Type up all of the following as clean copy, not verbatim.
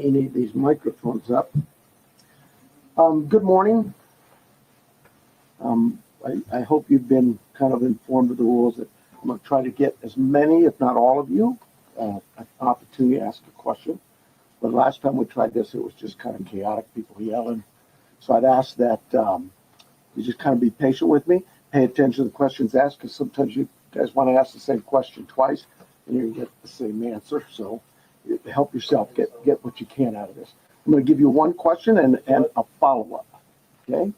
setting any of these microphones up. Good morning. I hope you've been kind of informed of the rules. That I'm going to try to get as many, if not all of you, an opportunity to ask a question. But last time we tried this, it was just kind of chaotic, people yelling. So I'd ask that you just kind of be patient with me, pay attention to the questions asked, because sometimes you guys want to ask the same question twice, and you get the same answer. So help yourself get what you can out of this. I'm going to give you one question and a follow-up, okay?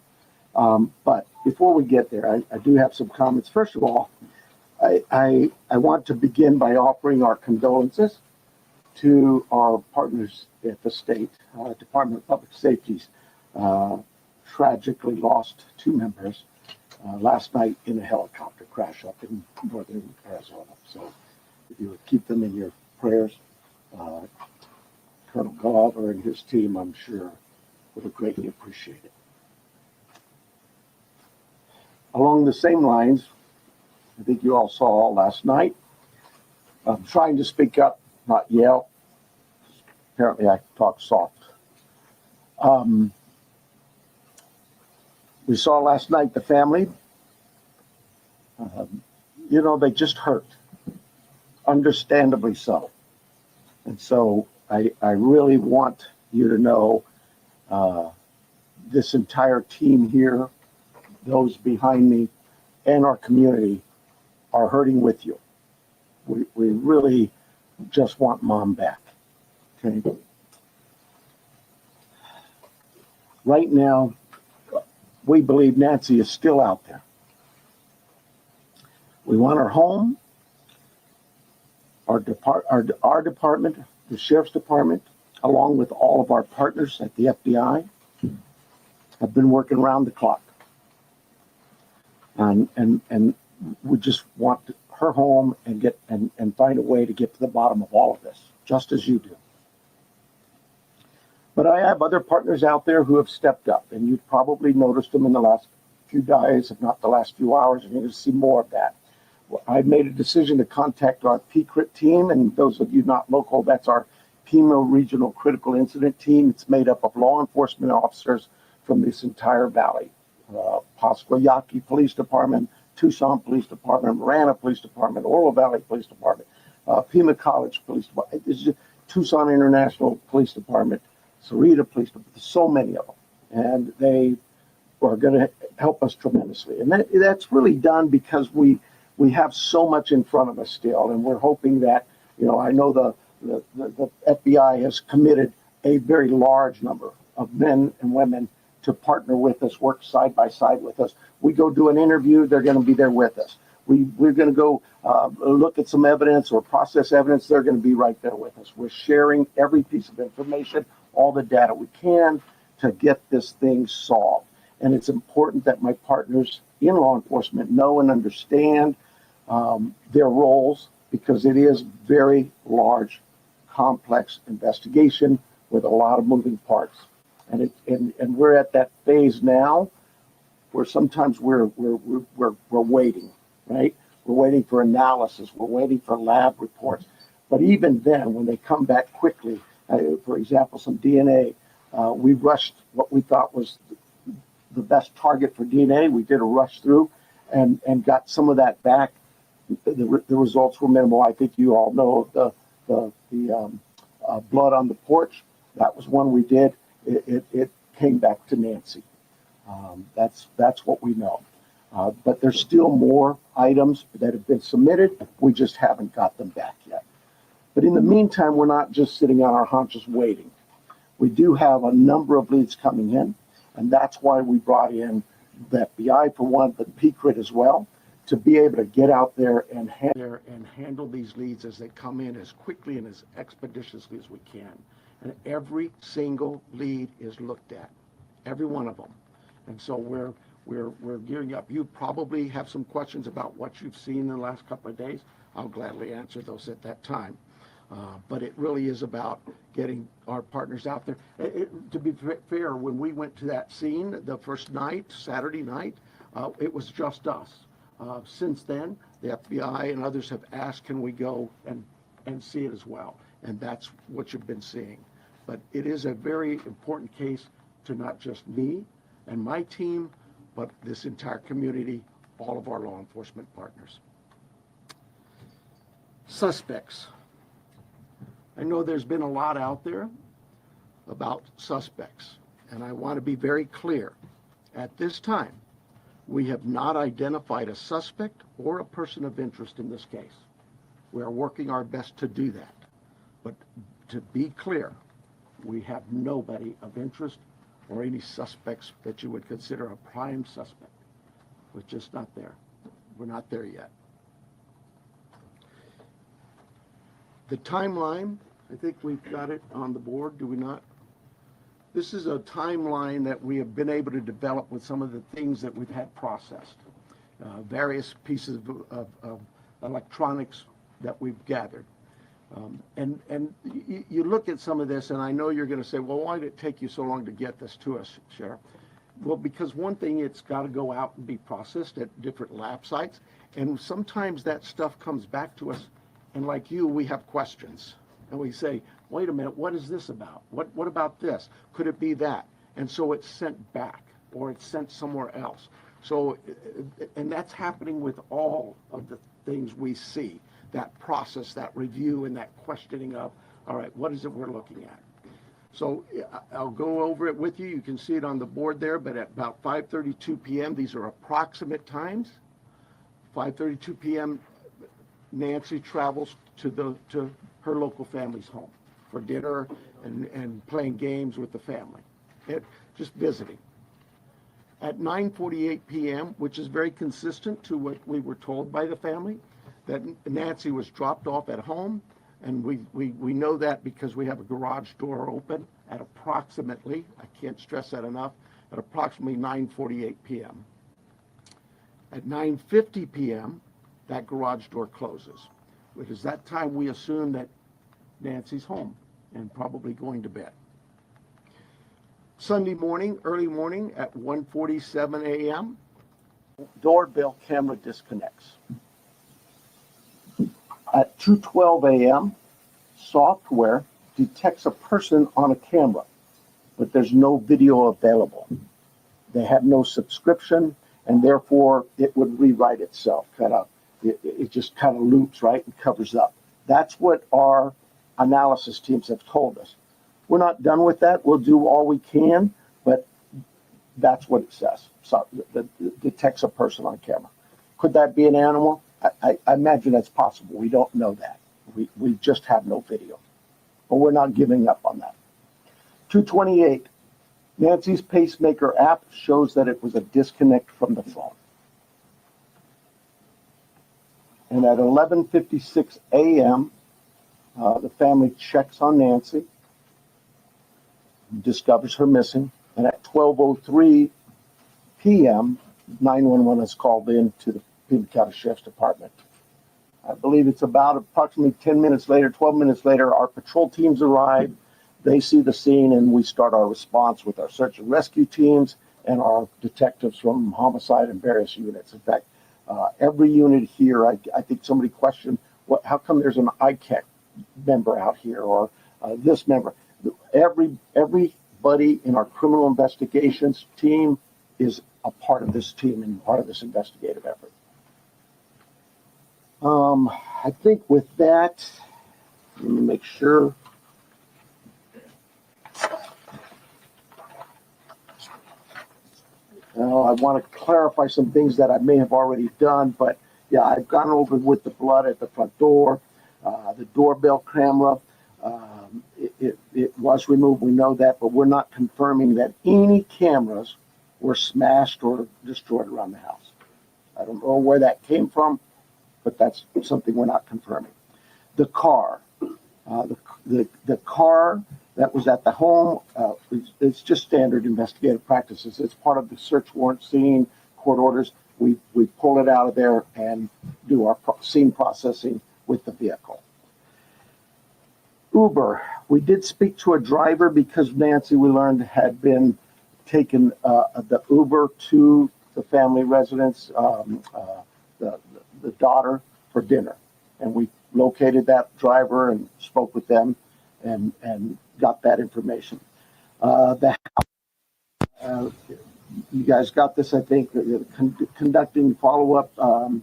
But before we get there, I do have some comments. First of all, I want to begin by offering our condolences to our partners at the state Department of Public Safety's tragically lost 2 members last night in a helicopter crash up in northern Arizona. So if you would keep them in your prayers, Colonel Glover and his team, I'm sure, would greatly appreciate it. Along the same lines, I think you all saw last night, I'm trying to speak up, not yell. Apparently I talk soft. We saw last night the family, they just hurt, understandably so. And so I really want you to know this entire team here, those behind me, and our community are hurting with you. We really just want Mom back, okay? Right now, we believe Nancy is still out there. We want her home. Our department, the Sheriff's Department, along with all of our partners at the FBI, have been working around the clock. And we just want her home and find a way to get to the bottom of all of this, just as you do. But I have other partners out there who have stepped up, and you've probably noticed them in the last few days, if not the last few hours, and you're going to see more of that. Well, I made a decision to contact our PCRIT team, and those of you not local, that's our Pima Regional Critical Incident Team. It's made up of law enforcement officers from this entire valley. Pasquayaki Police Department, Tucson Police Department, Marana Police Department, Oro Valley Police Department, Pima College Police Department, this is Tucson International Police Department, Sarita Police Department, so many of them. And they are going to help us tremendously. And that's really done because we have so much in front of us still, and we're hoping that, I know the FBI has committed a very large number of men and women to partner with us, work side by side with us. We go do an interview, they're going to be there with us. We're going to go look at some evidence or process evidence, they're going to be right there with us. We're sharing every piece of information, all the data we can to get this thing solved. And it's important that my partners in law enforcement know and understand their roles, because it is very large, complex investigation with a lot of moving parts. And we're at that phase now where sometimes we're waiting, right? We're waiting for analysis. We're waiting for lab reports. But even then, when they come back quickly, for example, some DNA, we rushed what we thought was the best target for DNA. We did a rush through and got some of that back. The results were minimal. I think you all know the blood on the porch. That was one we did. It came back to Nancy. That's what we know. But there's still more items that have been submitted. We just haven't got them back yet. But in the meantime, we're not just sitting on our haunches waiting. We do have a number of leads coming in, and that's why we brought in the FBI for one, but PCRIT as well, to be able to get out there and handle these leads as they come in as quickly and as expeditiously as we can. And every single lead is looked at, every one of them. And so we're gearing up. You probably have some questions about what you've seen in the last couple of days. I'll gladly answer those at that time. But it really is about getting our partners out there. To be fair, when we went to that scene the first night, Saturday night, it was just us. Since then, the FBI and others have asked, can we go and see it as well? And that's what you've been seeing. But it is a very important case to not just me and my team, but this entire community, all of our law enforcement partners. Suspects. I know there's been a lot out there about suspects, and I want to be very clear. At this time, we have not identified a suspect or a person of interest in this case. We are working our best to do that. But to be clear, we have nobody of interest or any suspects that you would consider a prime suspect. We're just not there. We're not there yet. The timeline, I think we've got it on the board, do we not? This is a timeline that we have been able to develop with some of the things that we've had processed. Various pieces of electronics that we've gathered. And you look at some of this, and I know you're going to say, well, why did it take you so long to get this to us, Sheriff? Well, because one thing, it's got to go out and be processed at different lab sites. And sometimes that stuff comes back to us, and like you, we have questions. And we say, wait a minute, what is this about? What about this? Could it be that? And so it's sent back, or it's sent somewhere else. So, and that's happening with all of the things we see, that process, that review, and that questioning of, all right, what is it we're looking at? So I'll go over it with you. You can see it on the board there, but at about 5:32 p.m., these are approximate times. 5:32 p.m., Nancy travels to her local family's home for dinner and playing games with the family, just visiting. At 9:48 p.m., which is very consistent to what we were told by the family, that Nancy was dropped off at home, and we know that because we have a garage door open at approximately, I can't stress that enough, at approximately 9:48 p.m. At 9:50 p.m., that garage door closes, which is that time we assume that Nancy's home and probably going to bed. Sunday morning, early morning at 1:47 a.m., doorbell camera disconnects. At 2:12 a.m., software detects a person on a camera, but there's no video available. They have no subscription, and therefore it would rewrite itself. It just kind of loops, right, and covers up. That's what our analysis teams have told us. We're not done with that. We'll do all we can, but that's what it says. So it detects a person on camera. Could that be an animal? I imagine that's possible. We don't know that. We just have no video. But we're not giving up on that. 2:28, Nancy's pacemaker app shows that it was a disconnect from the phone. And at 11:56 a.m., the family checks on Nancy, discovers her missing, and at 12:03 p.m., 911 is called in to the Pima County Sheriff's Department. I believe it's about approximately 10 minutes later, 12 minutes later, our patrol teams arrive. They see the scene, and we start our response with our search and rescue teams and our detectives from homicide and various units. In fact, every unit here, I think somebody questioned, how come there's an ICAC member out here, or this member? Everybody in our criminal investigations team is a part of this team and part of this investigative effort. I think with that, let me make sure. I want to clarify some things that I may have already done, but yeah, I've gone over with the blood at the front door, the doorbell camera. It was removed, we know that, but we're not confirming that any cameras were smashed or destroyed around the house. I don't know where that came from, but that's something we're not confirming. The car, the car that was at the home, it's just standard investigative practices. It's part of the search warrant scene, court orders. We pull it out of there and do our scene processing with the vehicle. Uber, we did speak to a driver because Nancy, we learned, had been taken the Uber to the family residence, the daughter, for dinner. And we located that driver and spoke with them and got that information. The you guys got this, I think, conducting follow-up. I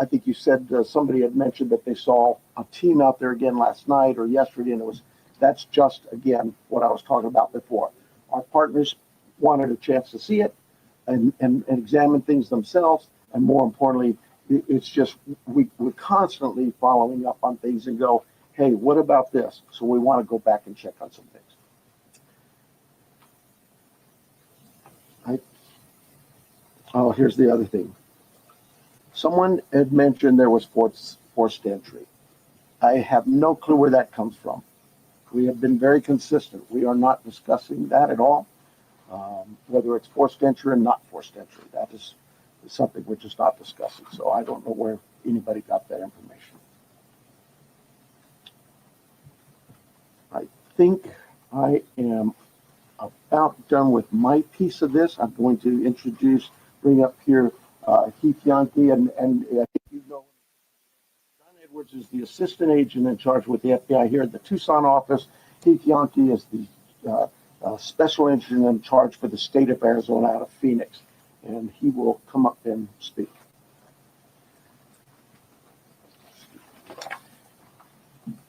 think you said somebody had mentioned that they saw a team out there again last night or yesterday, and that's just again what I was talking about before. Our partners wanted a chance to see it and examine things themselves, and more importantly, it's just we're constantly following up on things and go, hey, what about this? So we want to go back and check on some things. Oh, here's the other thing. Someone had mentioned there was forced entry. I have no clue where that comes from. We have been very consistent. We are not discussing that at all. Whether it's forced entry or not forced entry, that is something we're just not discussing. So I don't know where anybody got that information. I think I am about done with my piece of this. I'm going to bring up here Heath Yankee, and I think you know John Edwards is the assistant agent in charge with the FBI here at the Tucson office. Heath Yankee is the special agent in charge for the state of Arizona out of Phoenix, and he will come up and speak.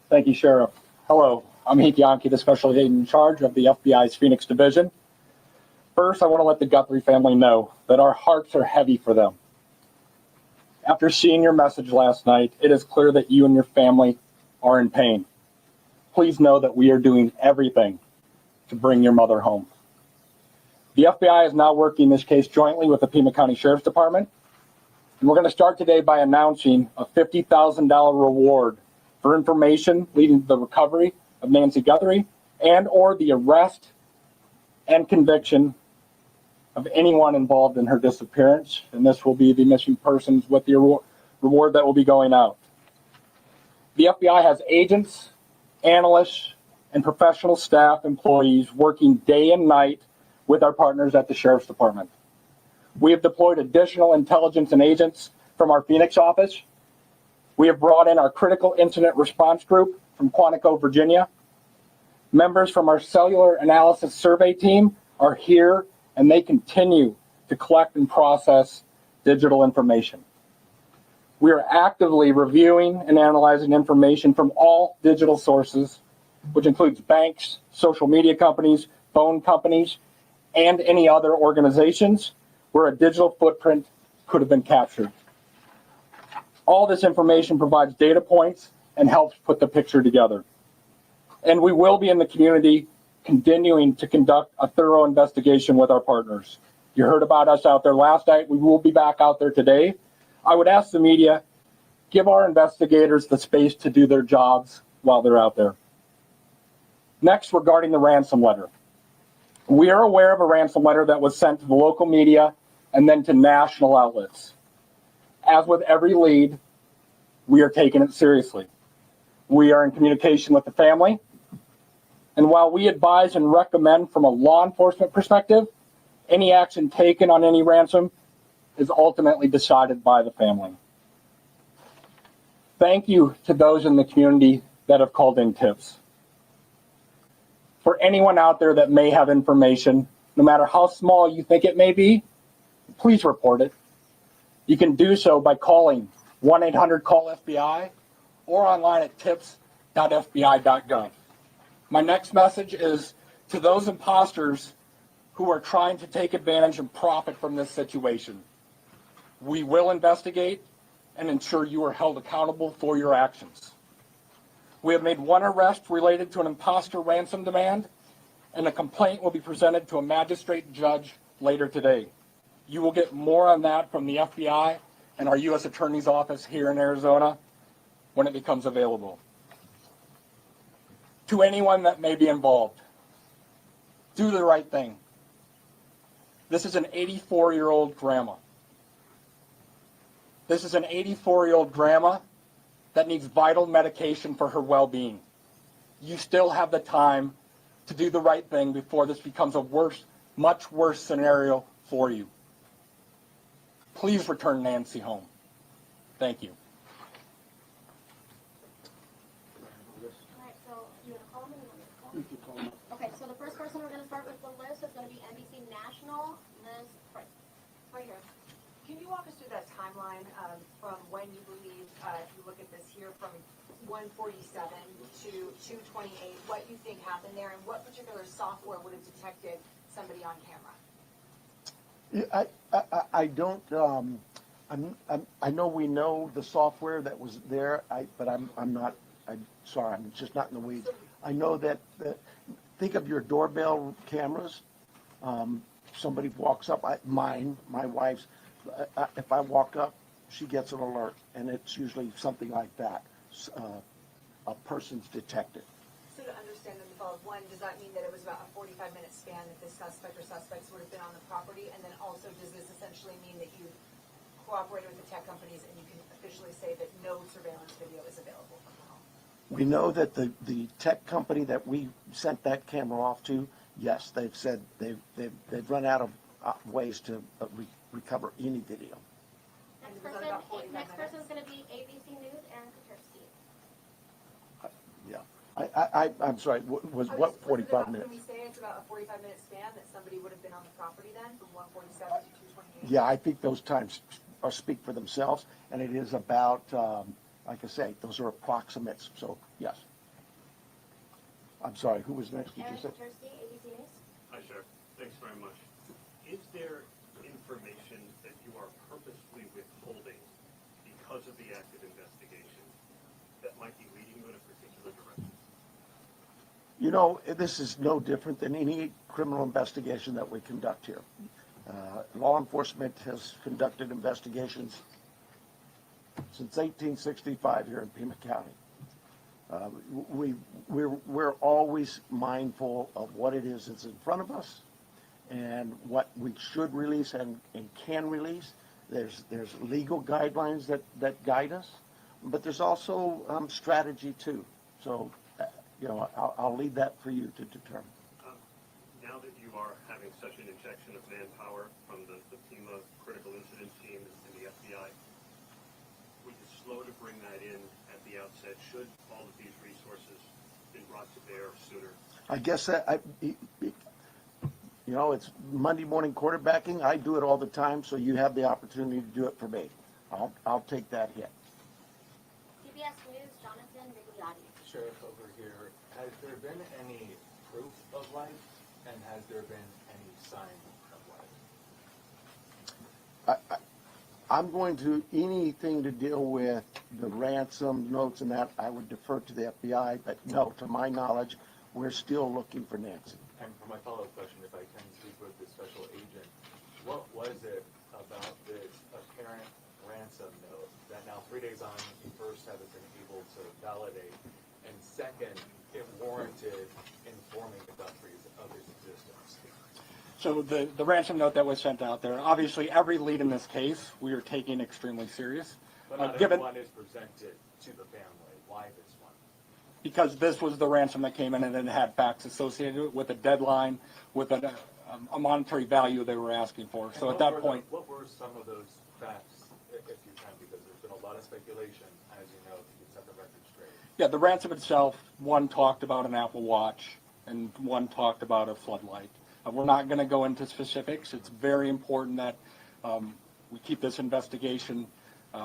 Thank you, Sheriff. Hello, I'm Heath Yankee, the special agent in charge of the FBI's Phoenix Division. First, I want to let the Guthrie family know that our hearts are heavy for them. After seeing your message last night, it is clear that you and your family are in pain. Please know that we are doing everything to bring your mother home. The FBI is now working this case jointly with the Pima County Sheriff's Department, and we're going to start today by announcing a $50,000 reward for information leading to the recovery of Nancy Guthrie and or the arrest and conviction of anyone involved in her disappearance, and this will be the missing persons with the reward that will be going out. The FBI has agents, analysts, and professional staff employees working day and night with our partners at the Sheriff's Department. We have deployed additional intelligence and agents from our Phoenix office. We have brought in our critical incident response group from Quantico, Virginia. Members from our cellular analysis survey team are here, and they continue to collect and process digital information. We are actively reviewing and analyzing information from all digital sources, which includes banks, social media companies, phone companies, and any other organizations where a digital footprint could have been captured. All this information provides data points and helps put the picture together. And we will be in the community continuing to conduct a thorough investigation with our partners. You heard about us out there last night. We will be back out there today. I would ask the media, give our investigators the space to do their jobs while they're out there. Next, regarding the ransom letter. We are aware of a ransom letter that was sent to the local media and then to national outlets. As with every lead, we are taking it seriously. We are in communication with the family, and while we advise and recommend from a law enforcement perspective, any action taken on any ransom is ultimately decided by the family. Thank you to those in the community that have called in tips. For anyone out there that may have information, no matter how small you think it may be, please report it. You can do so by calling 1-800-CALL-FBI or online at tips.fbi.gov. My next message is to those imposters who are trying to take advantage and profit from this situation. We will investigate and ensure you are held accountable for your actions. We have made one arrest related to an imposter ransom demand, and a complaint will be presented to a magistrate judge later today. You will get more on that from the FBI and our U.S. Attorney's Office here in Arizona when it becomes available. To anyone that may be involved, do the right thing. This is an 84-year-old grandma. This is an 84-year-old grandma that needs vital medication for her well-being. You still have the time to do the right thing before this becomes a much worse scenario for you. Please return Nancy home. Thank you. Okay, so the first person we're going to start with the list is going to be NBC National, Liz Price. Right here. Can you walk us through that timeline from when you believe, if you look at this here, from 147 to 228, what you think happened there, and what particular software would have detected somebody on camera? I don't. I know we know the software that was there. But I'm not. I'm sorry. I'm just not in the weeds. I know that. Think of your doorbell cameras. Somebody walks up. My wife's. If I walk up, she gets an alert, and it's usually something like that. A person's detected. So to understand the follow-up, one, does that mean that it was about a 45-minute span that the suspect or suspects would have been on the property? And then also, does this essentially mean that you cooperated with the tech companies and you can officially say that no surveillance video is available from the home? We know that the tech company that we sent that camera off to, yes, they've said they've run out of ways to recover any video. Next person is going to be ABC News, Aaron Katersky. Yeah, I'm sorry. Was what 45 minutes? Can we say it's about a 45-minute span that somebody would have been on the property then, from 147 to 228? Yeah, I think those times speak for themselves, and it is about, like I say, those are approximates. So yes. I'm sorry. Who was next? Did Aaron you say? Katersky, ABC News. Hi, Sheriff. Thanks very much. Is there information that you are purposely withholding because of the active investigation that might be leading you in a particular direction? You know, this is no different than any criminal investigation that we conduct here. Law enforcement has conducted investigations since 1865 here in Pima County. We're always mindful of what it is that's in front of us and what we should release and can release. There's legal guidelines that guide us, but there's also strategy too. So, I'll leave that for you to determine. Now that you are having such an injection of manpower from the Pima critical incident team and the FBI, were you slow to bring that in at the outset? Should all of these resources been brought to bear sooner? I guess it's Monday morning quarterbacking. I do it all the time, so you have the opportunity to do it for me. I'll take that hit. CBS News, Jonathan Migliotti. Sheriff, over here, has there been any proof of life, and has there been any sign of life? I'm going to, anything to deal with the ransom notes and that, I would defer to the FBI, but no, to my knowledge, we're still looking for Nancy. And for my follow-up question, if I can speak with the special agent, what was it about this apparent ransom note that now 3 days on, you first haven't been able to validate, and second, it warranted informing the Guthries of his existence? So the ransom note that was sent out there, obviously every lead in this case we are taking extremely serious. But not given, everyone is presented to the family. Why this one? because this was the ransom that came in and it had facts associated with a deadline, with a monetary value they were asking for. So at that point, what were some of those facts, if you can, because there's been a lot of speculation, as you know, to set the record straight. yeah, the ransom itself, one talked about an Apple Watch and one talked about a floodlight. We're not going to go into specifics. It's very important that we keep this investigation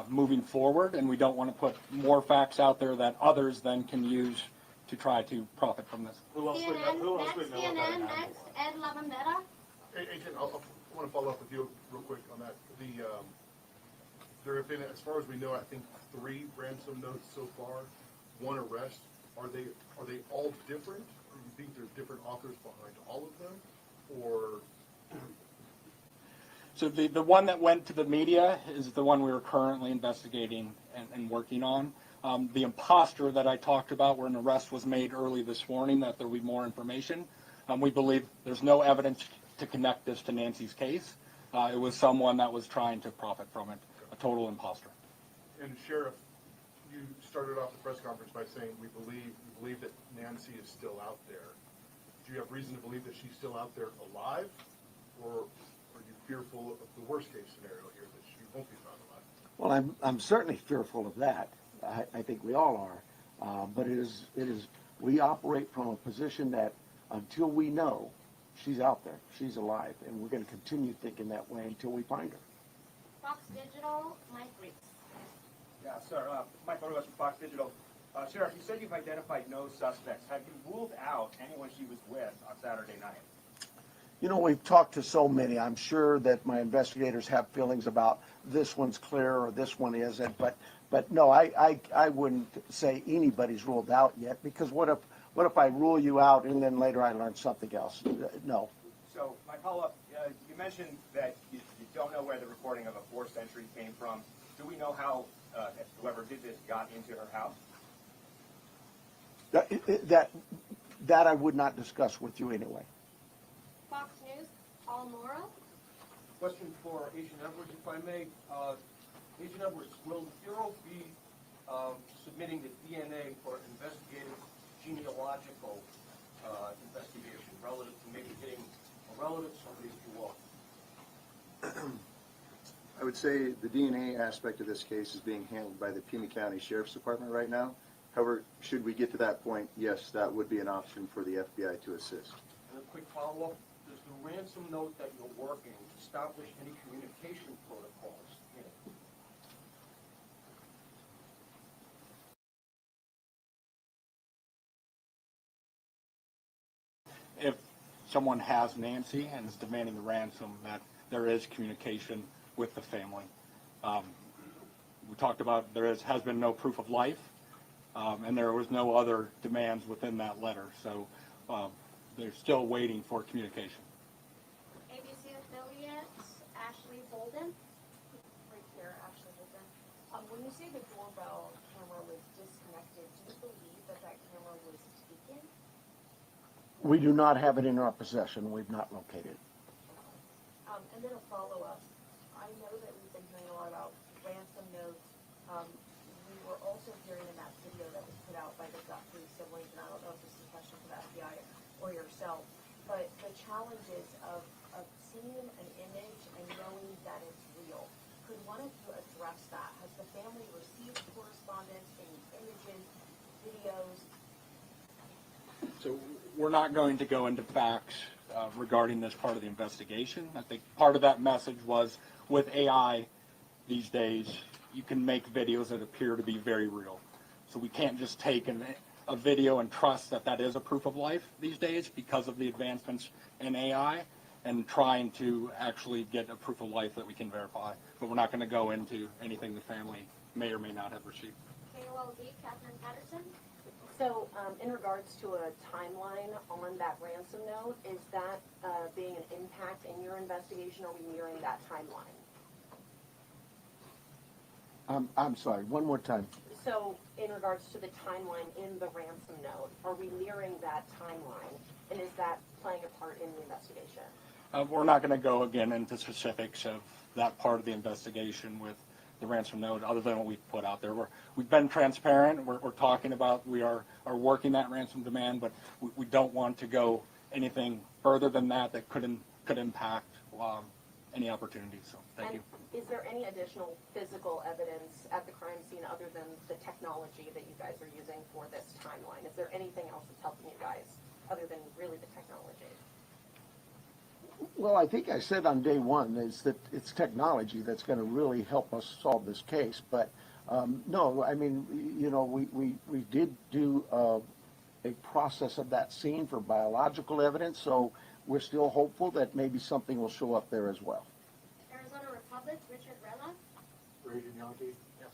moving forward, and we don't want to put more facts out there that others then can use to try to profit from this. Who else would know about an CNN animal? next, Ed Lavandera. Hey, Agent, I want to follow up with you real quick on that. There have been, as far as we know, I think 3 ransom notes so far, 1 arrest. Are they all different? Or do you think there's different authors behind all of them? Or So the one that went to the media is the one we are currently investigating and working on. The imposter that I talked about, where an arrest was made early this morning, that there will be more information. We believe there's no evidence to connect this to Nancy's case. It was someone that was trying to profit from it, a total imposter. and Sheriff, you started off the press conference by saying we believe that Nancy is still out there. Do you have reason to believe that she's still out there alive, or are you fearful of the worst case scenario here, that she won't be found alive? Well, I'm certainly fearful of that. I think we all are. But it is We operate from a position that until we know she's out there, she's alive, and we're going to continue thinking that way until we find her. Fox Digital, Mike Reese. Yeah, sir. Mike Rose from Fox Digital. Sheriff, you said you've identified no suspects. Have you ruled out anyone she was with on Saturday night? You know, we've talked to so many. I'm sure that my investigators have feelings about this one's clear or this one isn't. But no, I wouldn't say anybody's ruled out yet, because what if I rule you out and then later I learn something else? No. So my follow-up, you mentioned that you don't know where the recording of a 4th century came from. Do we know how whoever did this got into her house? That I would not discuss with you anyway. Fox News, Paul Morrow. Question for Agent Edwards, if I may. Agent Edwards, will the Bureau be submitting the DNA for investigative genealogical investigation relative to maybe hitting a relative, somebody who walked? I would say the DNA aspect of this case is being handled by the Pima County Sheriff's Department right now. However, should we get to that point, yes, that would be an option for the FBI to assist. And a quick follow-up, does the ransom note that you're working establish any communication protocols in it? If someone has Nancy and is demanding a ransom, that there is communication with the family. We talked about has been no proof of life, and there was no other demands within that letter. So they're still waiting for communication. ABC affiliate, Ashley Holden. Right here, Ashley Holden. When you say the doorbell camera was disconnected, do you believe that that camera was taken? We do not have it in our possession. We've not located it. And then a follow-up. I know that we've been hearing a lot about ransom notes. We were also hearing in that video that was put out by the Guthrie siblings, and I don't know if this is a question for the FBI or yourself, but the challenges of seeing an image and knowing that it's real. Could one of you address that? Has the family received correspondence, any images, videos? So we're not going to go into facts regarding this part of the investigation. I think part of that message was with AI these days, you can make videos that appear to be very real. So we can't just take a video and trust that that is a proof of life these days because of the advancements in AI and trying to actually get a proof of life that we can verify. But we're not going to go into anything the family may or may not have received. KOLD, Catherine Patterson. So, in regards to a timeline on that ransom note, is that being an impact in your investigation? Are we nearing that timeline? I'm sorry, one more time. So, in regards to the timeline in the ransom note, are we nearing that timeline? And is that playing a part in the investigation? We're not going to go again into specifics of that part of the investigation with the ransom note, other than what we've put out there. We've been transparent. We're talking about we are working that ransom demand, but we don't want to go anything further than that could impact any opportunities. So thank you. Is there any additional physical evidence at the crime scene other than the technology that you guys are using for this timeline? Is there anything else that's helping you guys other than really the technology? Well, I think I said on day one is that it's technology that's going to really help us solve this case. But no, I mean, you know, we did do a process of that scene for biological evidence, so we're still hopeful that maybe something will show up there as well. Arizona Republic, Richard Rella. Agent Yankee? Yes.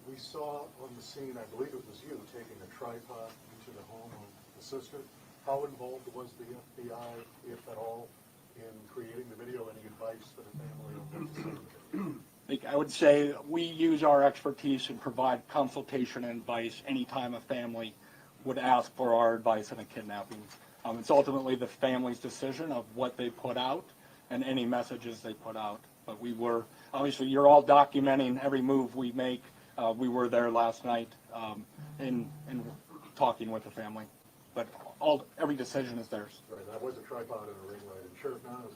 We saw on the scene, I believe it was you, taking a tripod into the home of the sister. How involved was the FBI, if at all, in creating the video? Any advice for the family on what to say? I would say we use our expertise and provide consultation and advice anytime a family would ask for our advice in a kidnapping. It's ultimately the family's decision of what they put out and any messages they put out. But we were, obviously, you're all documenting every move we make. We were there last night in talking with the family. But every decision is theirs. Right, that was a tripod and a ring light. And Sheriff Niles,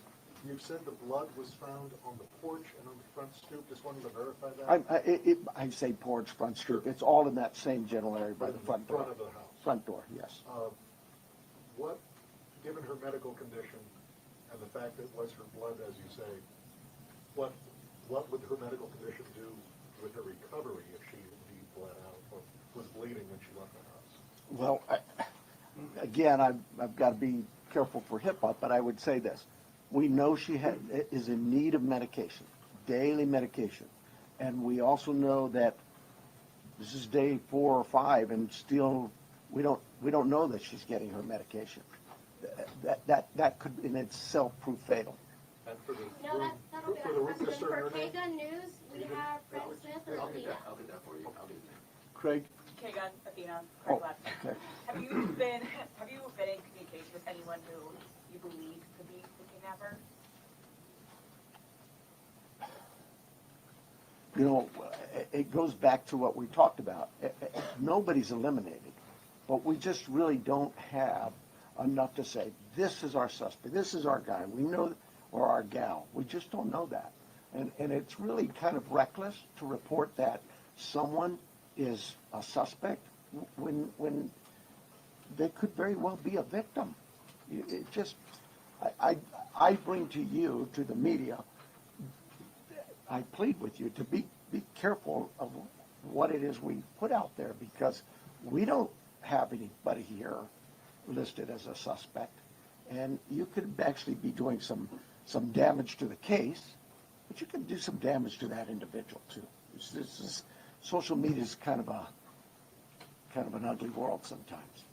you said the blood was found on the porch and on the front stoop. Just wanted to verify that. I say porch, front stoop. It's all in that same general area by the front door. Front of the house. Front door, yes. What, given her medical condition and the fact that it was her blood, as you say, what would her medical condition do with her recovery if she indeed bled out or was bleeding when she left the house? Well, again, I've got to be careful for HIPAA, but I would say this. We know she is in need of medication, daily medication. And we also know that this is day 4 or 5 and still we don't know that she's getting her medication. That could in itself prove fatal. And for the No, that'll be for the our Rufus question. For Stern, KGUN News, we have Fred Smith and Alita. I'll get that for you. I'll get that. Craig? KGUN, Athena, Oh, Craig Left. okay. Have you been in communication with anyone who you believe could be the kidnapper? You know, it goes back to what we talked about. Nobody's eliminated, but we just really don't have enough to say, this is our suspect, this is our guy, we know, or our gal. We just don't know that. And it's really kind of reckless to report that someone is a suspect when they could very well be a victim. It just, I bring to you, to the media, I plead with you to be careful of what it is we put out there, because we don't have anybody here listed as a suspect, and you could actually be doing some damage to the case, but you can do some damage to that individual too. Social media is kind of an ugly world sometimes.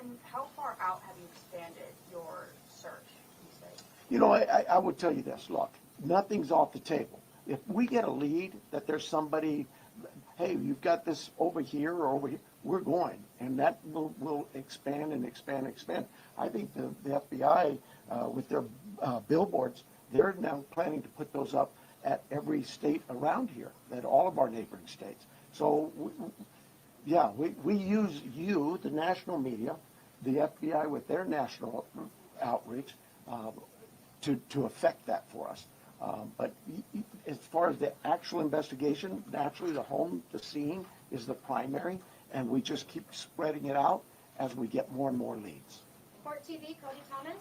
And how far out have you expanded your search, you say? You know, I would tell you this, look, nothing's off the table. If we get a lead that there's somebody, hey, you've got this over here or over here, we're going, and that will expand and expand and expand. I think the FBI, with their billboards, they're now planning to put those up at every state around here, at all of our neighboring states. So, we use you, the national media, the FBI with their national outreach, to affect that for us. But as far as the actual investigation, naturally the scene is the primary, and we just keep spreading it out as we get more and more leads. Court TV, Cody Thomas.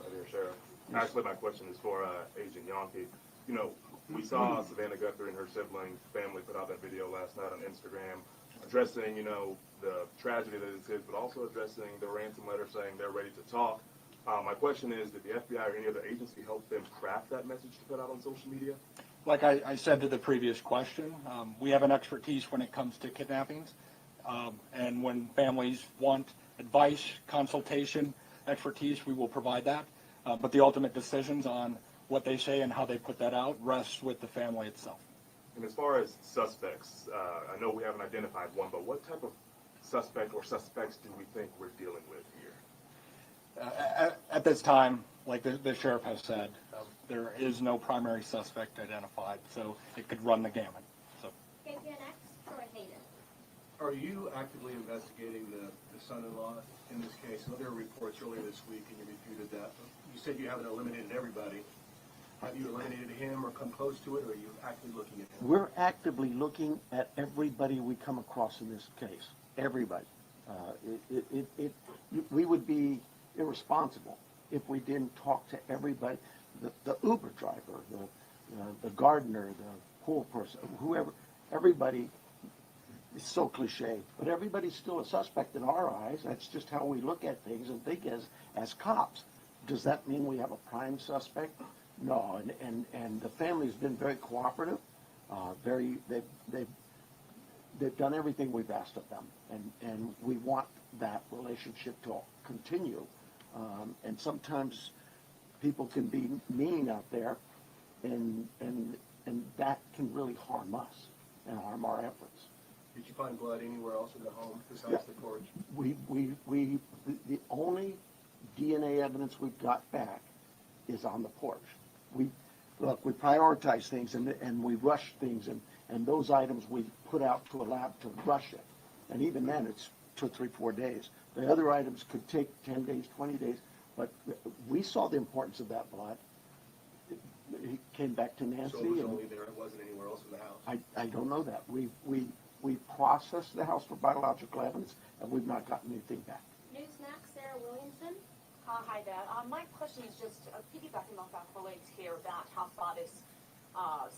Hi there, Sheriff. Actually, my question is for Agent Yankee. You know, we saw Savannah Guthrie and her sibling family put out that video last night on Instagram addressing, you know, the tragedy that this is, but also addressing the ransom letter saying they're ready to talk. My question is, did the FBI or any other agency help them craft that message to put out on social media? Like I said to the previous question, we have an expertise when it comes to kidnappings. And when families want advice, consultation, expertise, we will provide that. But the ultimate decisions on what they say and how they put that out rests with the family itself. And as far as suspects, I know we haven't identified one, but what type of suspect or suspects do we think we're dealing with here? At this time, like the sheriff has said, there is no primary suspect identified, so it could run the gamut. So, KPNX, Troy Hayden. Are you actively investigating the son-in-law in this case? There were reports earlier this week, and you refuted that. You said you haven't eliminated everybody. Have you eliminated him or come close to it, or are you actively looking at him? We're actively looking at everybody we come across in this case. Everybody. We would be irresponsible if we didn't talk to everybody. The Uber driver, the gardener, the pool person, whoever, everybody. It's so cliche, but everybody's still a suspect in our eyes. That's just how we look at things and think as cops. Does that mean we have a prime suspect? No, and the family's been very cooperative. They've done everything we've asked of them, and we want that relationship to continue. And sometimes people can be mean out there, and that can really harm us and harm our efforts. Did you find blood anywhere else in the home besides the porch? The only DNA evidence we've got back is on the porch. We prioritize things and we rush things, and those items we put out to a lab to rush it. And even then, it's 2, 3, 4 days. The other items could take 10 days, 20 days, but we saw the importance of that blood. It came back to Nancy. So it was only there, it wasn't anywhere else in the house? I don't know that. We processed the house for biological evidence, and we've not gotten anything back. Newsmax, Sarah Williamson. Hi there. My question is just piggybacking off our colleagues here about how far this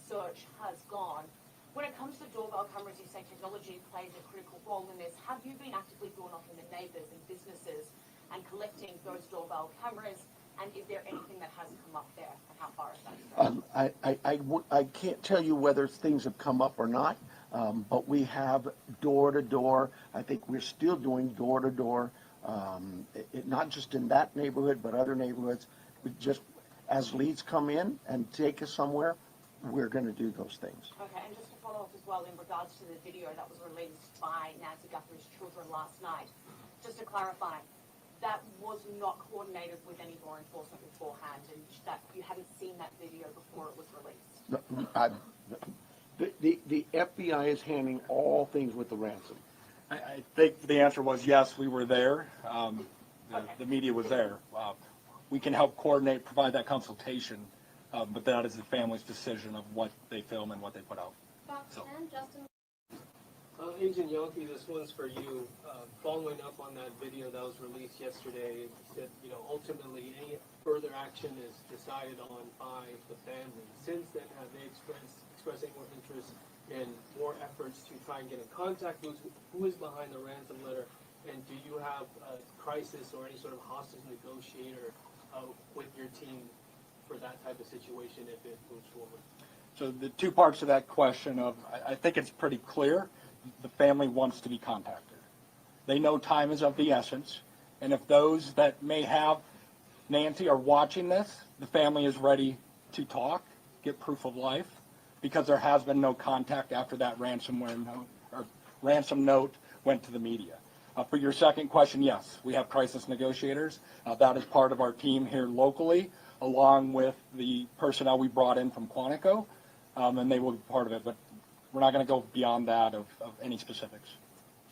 search has gone. When it comes to doorbell cameras, you say technology plays a critical role in this. Have you been actively going off in the neighbours and businesses and collecting those doorbell cameras? And is there anything that has come up there, and how far is that? I can't tell you whether things have come up or not, but we have door-to-door. I think we're still doing door-to-door, not just in that neighborhood, but other neighborhoods. We just, as leads come in and take us somewhere, we're going to do those things. Okay, and just to follow up as well in regards to the video that was released by Nancy Guthrie's children last night, just to clarify, that was not coordinated with any law enforcement beforehand, and that you hadn't seen that video before it was released? The FBI is handling all things with the ransom. I think the answer was yes, we were there. The media was there. We can help coordinate, provide that consultation, but that is the family's decision of what they film and what they put out. Fox 10, Justin. Agent Yonke, this one's for you. Following up on that video that was released yesterday, that ultimately any further action is decided on by the family. Since then, have they expressed any more interest in more efforts to try and get in contact with who is behind the ransom letter? And do you have a crisis or any sort of hostage negotiator with your team for that type of situation if it moves forward? So the two parts of that question I think it's pretty clear. The family wants to be contacted. They know time is of the essence, and if those that may have Nancy are watching this, the family is ready to talk, get proof of life, because there has been no contact after that ransom note went to the media. For your second question, yes, we have crisis negotiators. That is part of our team here locally, along with the personnel we brought in from Quantico, and they will be part of it. But we're not going to go beyond that of any specifics.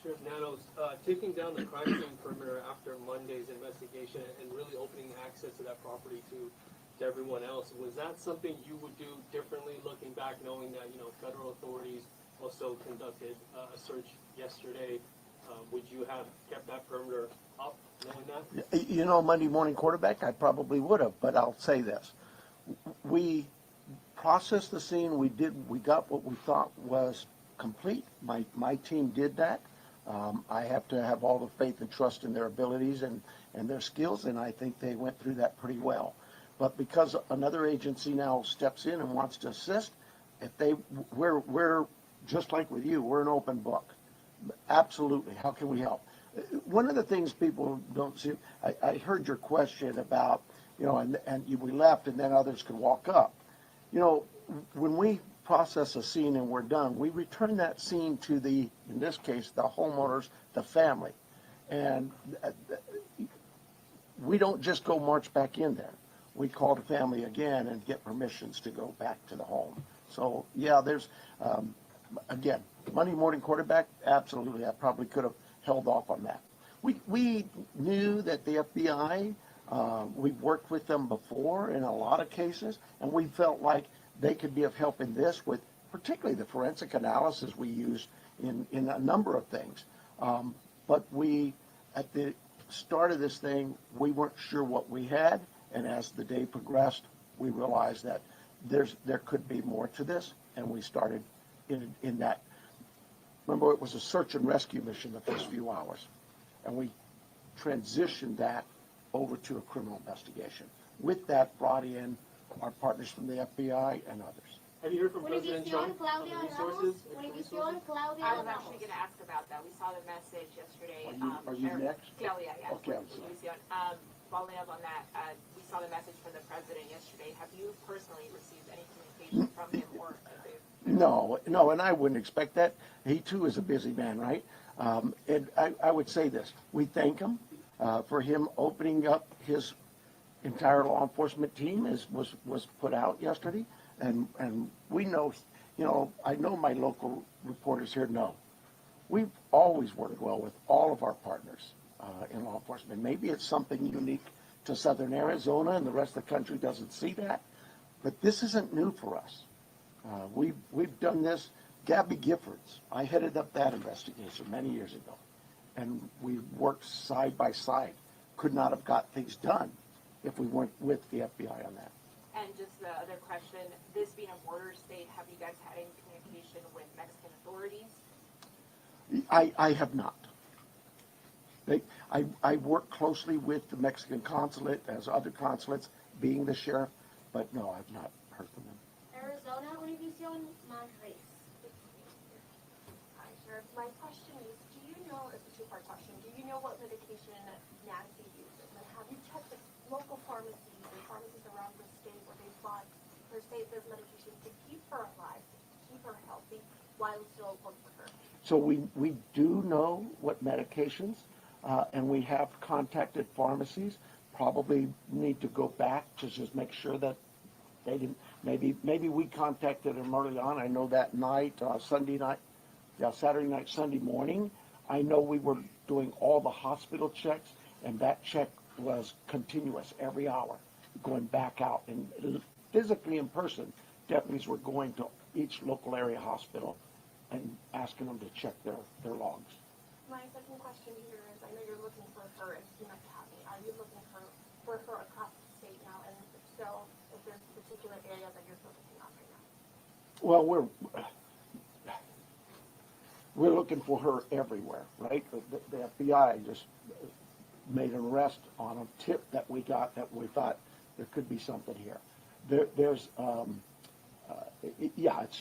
Sheriff Nanos, taking down the crime scene perimeter after Monday's investigation and really opening access to that property to everyone else, was that something you would do differently looking back, knowing that federal authorities also conducted a search yesterday? Would you have kept that perimeter up, knowing that? Monday morning quarterback, I probably would have, but I'll say this. We processed the scene. We got what we thought was complete. My team did that. I have to have all the faith and trust in their abilities and their skills, and I think they went through that pretty well. But because another agency now steps in and wants to assist, we're just like with you, we're an open book. Absolutely. How can we help? One of the things people don't see, I heard your question about, we left and then others could walk up. When we process a scene and we're done, we return that scene to in this case, the homeowners, the family. And we don't just go march back in there. We call the family again and get permissions to go back to the home. So, yeah, there's, again, Monday morning quarterback, absolutely. I probably could have held off on that. We knew that the FBI, we've worked with them before in a lot of cases, and we felt like they could be of help in this with particularly the forensic analysis we use in a number of things. But at the start of this thing, we weren't sure what we had, and as the day progressed, we realized that there could be more to this, and we started in that. Remember, it was a search and rescue mission the first few hours, and we transitioned that over to a criminal investigation. With that, brought in our partners from the FBI and others. Have you heard from President Trump on the resources? I was actually going to ask about that. We saw the message yesterday. Are you next? Claudia, yes. Okay, I'm sorry. Following up on that, we saw the message from the president yesterday. Have you personally received any communication from him or? No, and I wouldn't expect that. He too is a busy man, right? And I would say this: we thank him for him opening up his entire law enforcement team was put out yesterday, and we know, I know my local reporters here know we've always worked well with all of our partners in law enforcement. Maybe it's something unique to Southern Arizona and the rest of the country doesn't see that, but this isn't new for us. We've done this Gabby Giffords, I headed up that investigation many years ago, and we worked side by side. Could not have got things done if we weren't with the FBI on that. And just the other question, this being a border state, have you guys had any communication with Mexican authorities? I have not. I work closely with the Mexican consulate as other consulates, being the sheriff, but no, I've not heard from them. Arizona, Univision Madrid. Hi, Sheriff. My question is, do you know, it's a two-part question, do you know what medication Nancy uses? And have you checked the local pharmacies and pharmacies around the state where they bought her state this medication to keep her alive, to keep her healthy, while still work for her? So we do know what medications, and we have contacted pharmacies. Probably need to go back to just make sure that they didn't, maybe we contacted them early on. I know that night, Saturday night, Sunday morning, I know we were doing all the hospital checks, and that check was continuous every hour, going back out. And physically in person, deputies were going to each local area hospital and asking them to check their logs. My second question here is, I know you're looking for her in Pima County. Are you looking for her across the state now? And if so, if there's particular areas that you're focusing on right now? Well, we're looking for her everywhere, right? The FBI just made an arrest on a tip that we got that we thought there could be something here. It's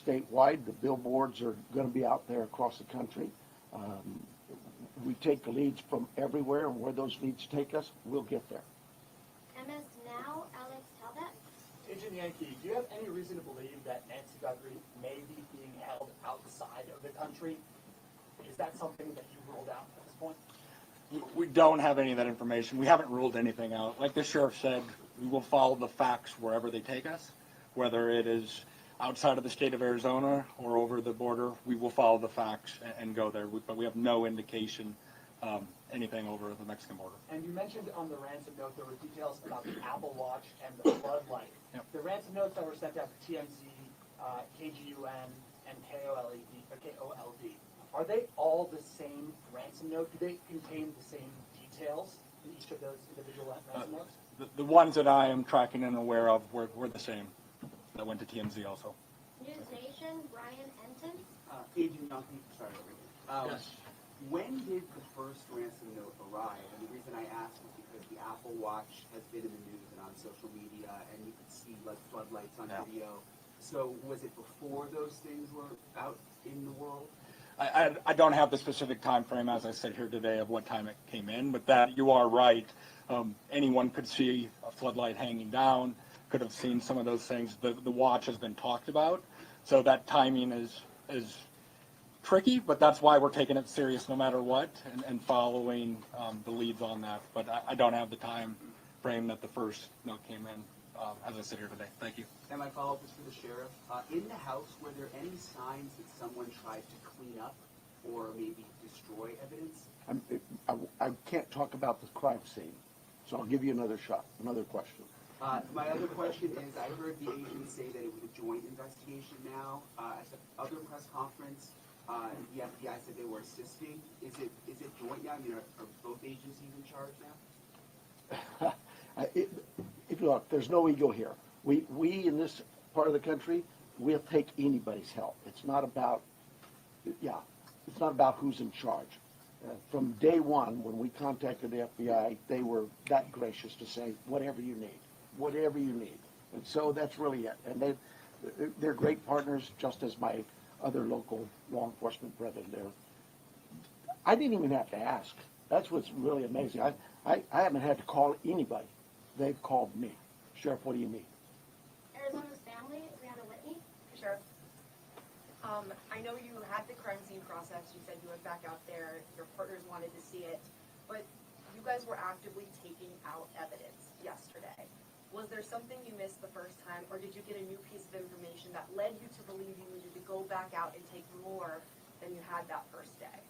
statewide. The billboards are going to be out there across the country. We take the leads from everywhere, and where those leads take us, we'll get there. MS Now, Alex Talbot. Agent Yankee, do you have any reason to believe that Nancy Guthrie may be being held outside of the country? Is that something that you ruled out at this point? We don't have any of that information. We haven't ruled anything out. Like the sheriff said, we will follow the facts wherever they take us, whether it is outside of the state of Arizona or over the border. We will follow the facts and go there, but we have no indication anything over the Mexican border. And you mentioned on the ransom note there were details about the Apple Watch and the floodlight. Yep. The ransom notes that were sent out to TMZ, KGUN, and KOLD, are they all the same ransom note? Do they contain the same details in each of those individual ransom notes? The ones that I am tracking and aware of were the same. That went to TMZ also. News Nation, Brian Enton. Agent Yankee, sorry. Yes. When did the first ransom note arrive? And the reason I asked is because the Apple Watch has been in the news and on social media, and you could see like floodlights on video. So was it before those things were out in the world? I don't have the specific time frame, as I said here today, of what time it came in, but that you are right. Anyone could see a floodlight hanging down, could have seen some of those things. The watch has been talked about, so that timing is tricky, but that's why we're taking it serious no matter what, and following the leads on that. But I don't have the time frame that the first note came in, as I sit here today. Thank you. And my follow-up is for the sheriff. In the house, were there any signs that someone tried to clean up or maybe destroy evidence? I can't talk about the crime scene, so I'll give you another shot, another question. My other question is, I heard the agent say that it was a joint investigation now. At the other press conference, the FBI said they were assisting. Is it joint now? I mean, are both agencies in charge now? If you look, there's no ego here. We in this part of the country, we'll take anybody's help. It's not about who's in charge. From day one, when we contacted the FBI, they were that gracious to say, whatever you need. And so that's really it. And they're great partners, just as my other local law enforcement brethren there. I didn't even have to ask. That's what's really amazing. I haven't had to call anybody. They've called me. Sheriff, what do you need? Arizona's family, Brianna Whitney. Sheriff, I know you had the crime scene process. You said you went back out there. Your partners wanted to see it, but you guys were actively taking out evidence yesterday. Was there something you missed the first time, or did you get a new piece of information that led you to believe you needed to go back out and take more than you had that first day?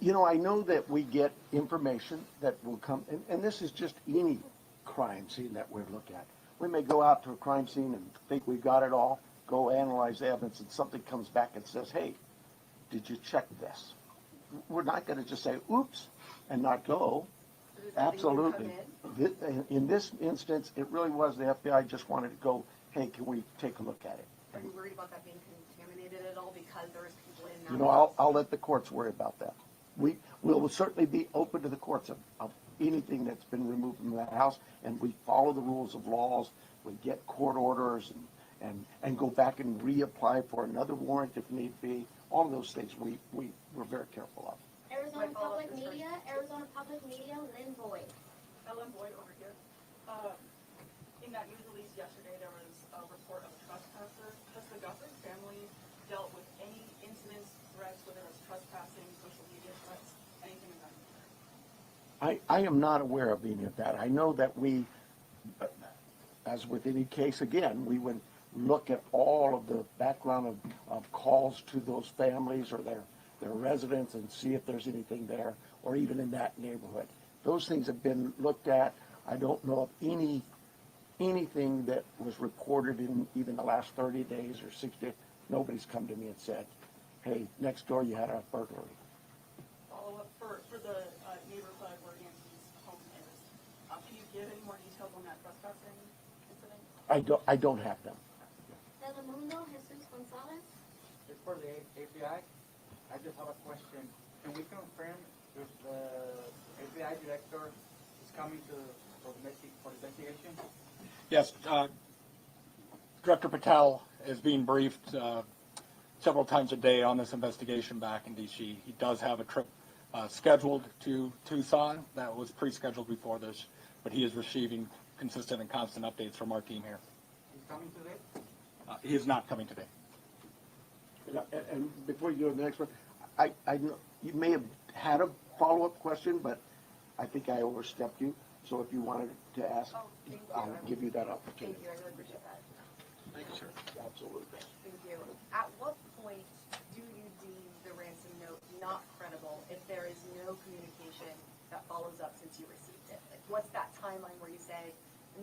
You know, I know that we get information that will come, and this is just any crime scene that we look at. We may go out to a crime scene and think we've got it all, go analyze the evidence and something comes back and says, hey, did you check this? We're not going to just say, oops, and not go. Absolutely. In this instance, it really was the FBI just wanted to go, hey, can we take a look at it? Are you worried about that being contaminated at all because there's people in that? You know, I'll let the courts worry about that. We will certainly be open to the courts of anything that's been removed from that house, and we follow the rules of laws. We get court orders and go back and reapply for another warrant if need be. All of those things we're very careful of. Arizona Public Media, Lynn Boyd. Ellen Boyd over here. In that news release yesterday, there was a report of a trespasser. Has the Guthrie family dealt with any incidents, threats, whether it's trespassing, social media threats, anything of that nature? I am not aware of any of that. I know that we, as with any case, again, we would look at all of the background of calls to those families or their residents and see if there's anything there, or even in that neighborhood. Those things have been looked at. I don't know of anything that was reported in even the last 30 days or 60. Nobody's come to me and said, hey, next door you had a burglary. Follow up for the neighborhood where Nancy's home is. Can you give any more details on that trespassing incident? I don't have them. Telemundo, Jesus Gonzalez. It's for the FBI. I just have a question. Can we confirm if the FBI director is coming for the investigation? Yes, Director Patel is being briefed several times a day on this investigation back in D.C. He does have a trip scheduled to Tucson that was pre-scheduled before this, but he is receiving consistent and constant updates from our team here. He's coming today? He is not coming today. And before you go to the next one, you may have had a follow-up question, but I think I overstepped you. So if you wanted to ask, I'll give you that opportunity. Thank you, I really appreciate that. Thank you, sir. Absolutely. Thank you. At what point do you deem the ransom note not credible if there is no communication that follows up since you received it? Like, what's that timeline where you say,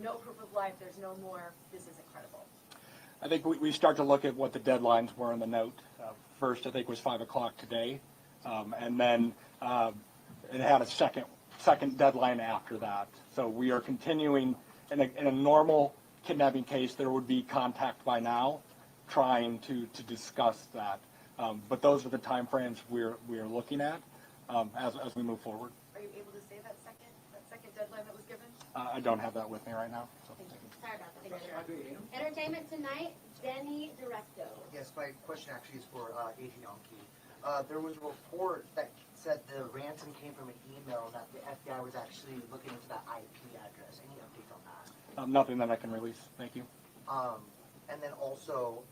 no proof of life, there's no more, this isn't credible? I think we start to look at what the deadlines were in the note. First, I think, was 5 o'clock today, and then it had a second deadline after that. So we are continuing, in a normal kidnapping case, there would be contact by now trying to discuss that. But those are the timeframes we're looking at as we move forward. Are you able to say that second deadline that was given? I don't have that with me right now. So. Thank you. Sorry about that. Entertainment Tonight, Danny Directo. Yes, my question actually is for Agent Yonke. There was a report that said the ransom came from an email that the FBI was actually looking into that IP address. Any updates on that? Nothing that I can release. Thank you. And then also,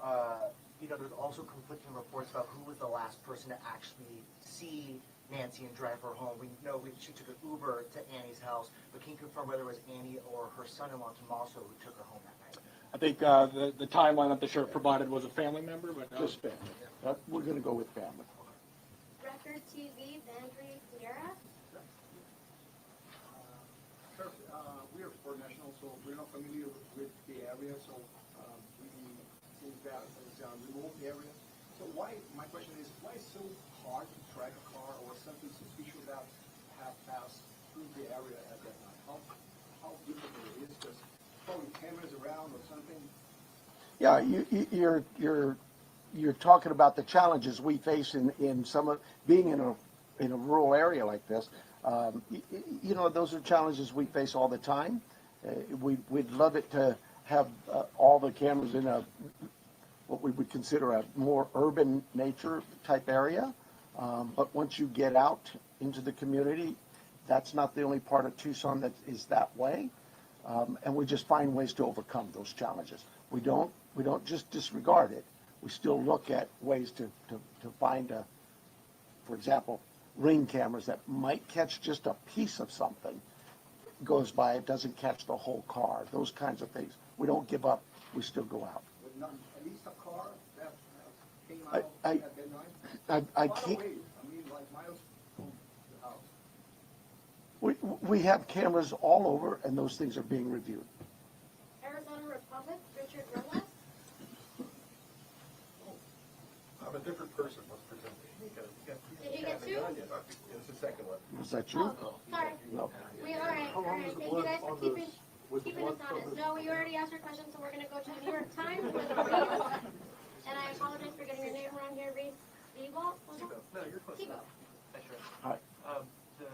there's also conflicting reports about who was the last person to actually see Nancy and drive her home. We know she took an Uber to Annie's house, but can you confirm whether it was Annie or her son-in-law Tommaso who took her home that night? I think the timeline that the sheriff provided was a family member, but just family. We're going to go with family. Record TV, Vandry Fiera. Sure. We are sport nationals, so we're not familiar with the area, so we think that is a remote area. So my question is, why is it so hard to track a car or something suspicious that have passed through the area at that time? How difficult it is just throwing cameras around or something? Yeah, you're talking about the challenges we face in some of being in a rural area like this. Those are challenges we face all the time. We'd love it to have all the cameras in what we would consider a more urban nature type area. But once you get out into the community, that's not the only part of Tucson that is that way. And we just find ways to overcome those challenges. We don't just disregard it. We still look at ways to find, for example, ring cameras that might catch just a piece of something. Goes by, it doesn't catch the whole car. Those kinds of things. We don't give up. We still go out. But not at least a car that came out at midnight? I Far can't. away. I mean, like miles from the house. We have cameras all over, and those things are being reviewed. Arizona Republic, Richard Rojas. I'm a different person, let's pretend. Did you get two? It's the second one. Was that you? Oh, sorry. No. How long is the Thank you blood guys for on keeping, this? Was the keeping us blood from honest. this? No, you already asked your question, so we're gonna go to the New York Times for the brief. And I apologize for getting your name wrong here, Reese. Tebow? No, you're close. Tebow. Hi, sure. Hi. The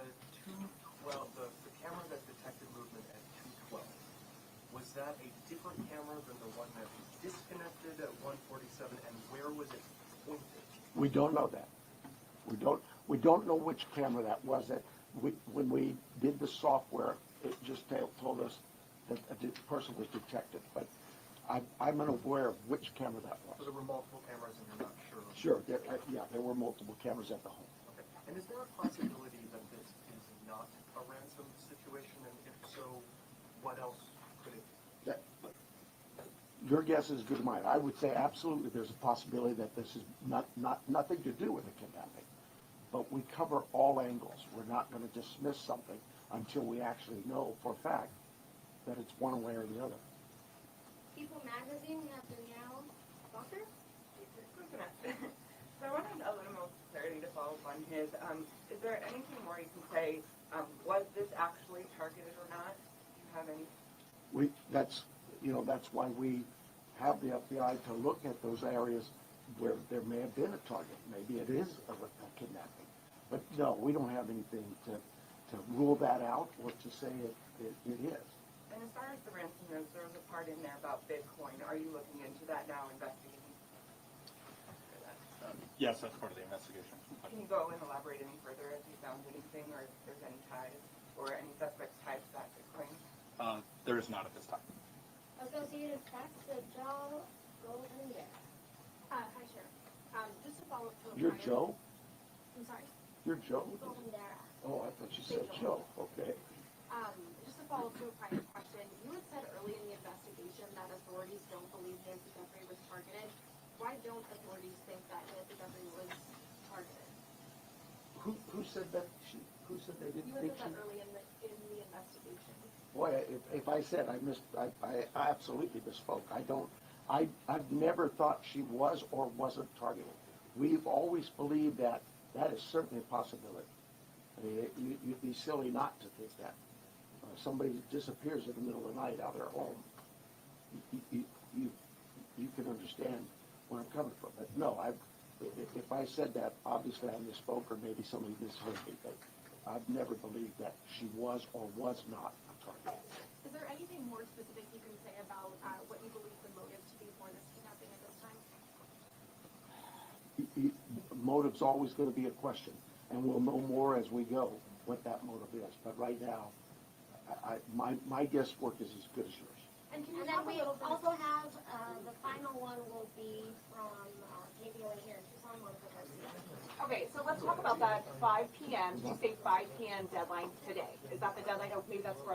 212, the camera that detected movement at 212, was that a different camera than the one that was disconnected at 147, and where was it pointed? We don't know that. We don't know which camera that was. When we did the software, it just told us that a person was detected, but I'm unaware of which camera that So was. there were multiple cameras and you're not sure? Sure, there were multiple cameras at the home. Okay. And is there a possibility that this is not a ransom situation, and if so, what else could it be? Your guess is as good as mine. I would say absolutely there's a possibility that this is nothing to do with a kidnapping. But we cover all angles. We're not going to dismiss something until we actually know for a fact that it's one way or the other. People Magazine, we have Danielle Walker. So I wanted a little more clarity to follow up on his. Is there anything more you can say? Was this actually targeted or not? Do you have any? That's why we have the FBI to look at those areas where there may have been a target. Maybe it is a kidnapping. But no, we don't have anything to rule that out or to say it is. And as far as the ransom notes, there was a part in there about Bitcoin. Are you looking into that now, investigating? Yes, that's part of the investigation. Can you go and elaborate any further if you found anything, or if there's any ties, or any suspects tied to that Bitcoin? There is not at this time. Associated Press, Joe Goldenberg. Hi, Sheriff. Just to follow up to a You're prior- Joe? I'm sorry? You're Joe? Goldendera. Oh, I thought you said Joe. Okay. Just to follow up to a prior question, you had said early in the investigation that authorities don't believe Nancy Guthrie was targeted. Why don't authorities think that Nancy Guthrie was targeted? Who said that? Who said they didn't You had think said she? that early in the investigation. Boy, if I said I absolutely misspoke. I've never thought she was or wasn't targeted. We've always believed that is certainly a possibility. I mean, you'd be silly not to think that. Somebody disappears in the middle of the night out of their home. You can understand where I'm coming from. But no, if I said that, obviously I misspoke or maybe somebody misheard me. But I've never believed that she was or was not a target. Is there anything more specific you can say about what you believe the motive to be for this kidnapping at this time? Motive's always going to be a question, and we'll know more as we go what that motive is. But right now, my guesswork is as good as yours. And then we also have, the final one will be from KBOA here in Tucson, Monica Garcia. Okay, so let's talk about that 5 p.m. You say 5 p.m. deadline today. Is that the deadline? Oh, maybe that's for